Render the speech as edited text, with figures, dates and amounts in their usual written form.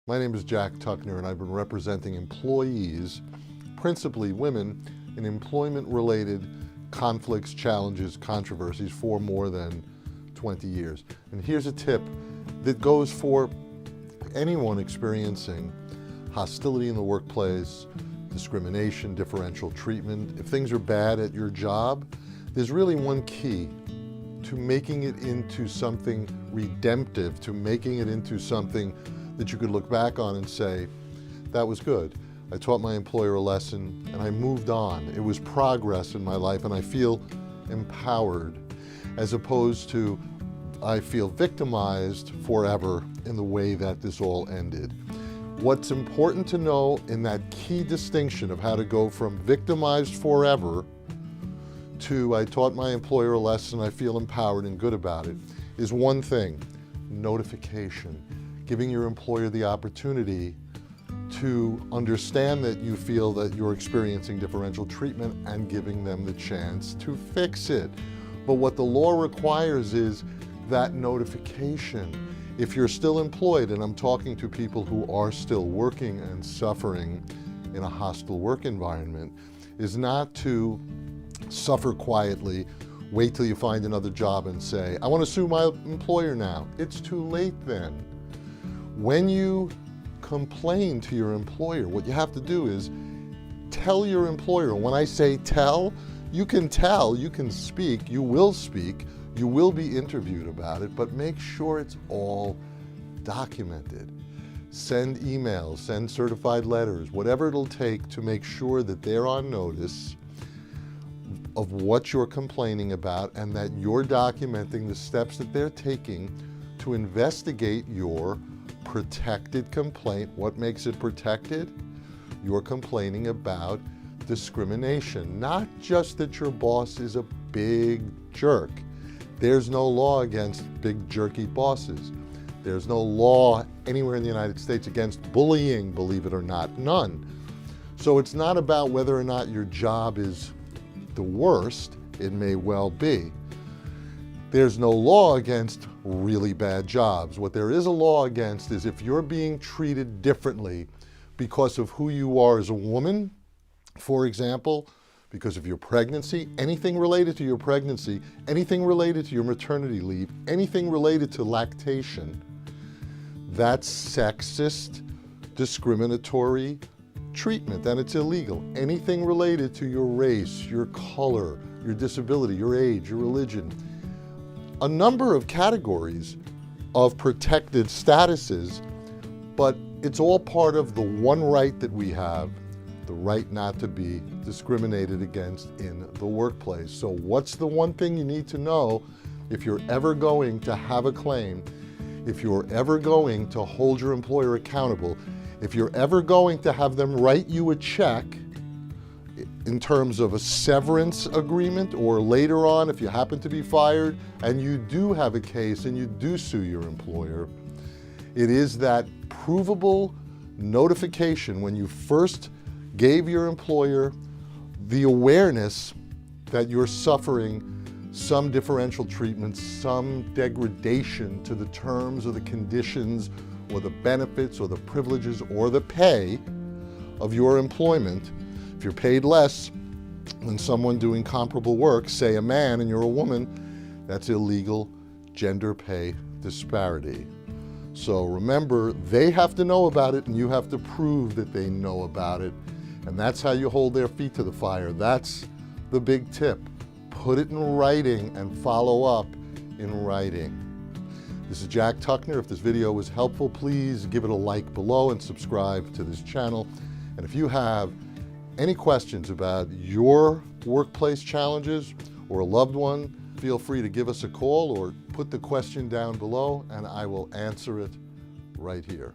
My name is Jack Tuckner, and I've been representing employees, principally women, in employment-related conflicts, challenges, controversies for more than 20 years. And here's a tip that goes for anyone experiencing hostility in the workplace, discrimination, differential treatment. If things are bad at your job, there's really one key to making it into something redemptive, to making it into something that you could look back on and say, that was good. I taught my employer a lesson and I moved on. It was progress in my life and I feel empowered, as opposed to I feel victimized forever in the way that this all ended. What's important to know in that key distinction of how to go from victimized forever to I taught my employer a lesson, I feel empowered and good about it, is one thing: notification. Giving your employer the opportunity to understand that you feel that you're experiencing differential treatment and giving them the chance to fix it. But what the law requires is that notification. If you're still employed, and I'm talking to people who are still working and suffering in a hostile work environment, is not to suffer quietly, wait till you find another job and say, I want to sue my employer now. It's too late then. When you complain to your employer, what you have to do is tell your employer. When I say tell, you can speak, you will be interviewed about it, but make sure it's all documented. Send emails, send certified letters, whatever it'll take to make sure that they're on notice of what you're complaining about and that you're documenting the steps that they're taking to investigate your protected complaint. What makes it protected? You're complaining about discrimination, not just that your boss is a big jerk. There's no law against big jerky bosses. There's no law anywhere in the United States against bullying, believe it or not, none. So it's not about whether or not your job is the worst. It may well be. There's no law against really bad jobs. What there is a law against is if you're being treated differently because of who you are as a woman, for example, because of your pregnancy, anything related to your pregnancy, anything related to your maternity leave, anything related to lactation, that's sexist, discriminatory treatment, and it's illegal. Anything related to your race, your color, your disability, your age, your religion, a number of categories of protected statuses, but it's all part of the one right that we have, the right not to be discriminated against in the workplace. So what's the one thing you need to know if you're ever going to have a claim, if you're ever going to hold your employer accountable, if you're ever going to have them write you a check in terms of a severance agreement, or later on if you happen to be fired and you do have a case and you do sue your employer, it is that provable notification when you first gave your employer the awareness that you're suffering some differential treatment, some degradation to the terms or the conditions or the benefits or the privileges or the pay of your employment. If you're paid less than someone doing comparable work, say a man and you're a woman, that's illegal gender pay disparity. So remember, they have to know about it and you have to prove that they know about it. And that's how you hold their feet to the fire. That's the big tip. Put it in writing and follow up in writing. This is Jack Tuckner. If this video was helpful, please give it a like below and subscribe to this channel. And if you have any questions about your workplace challenges or a loved one, feel free to give us a call or put the question down below and I will answer it right here.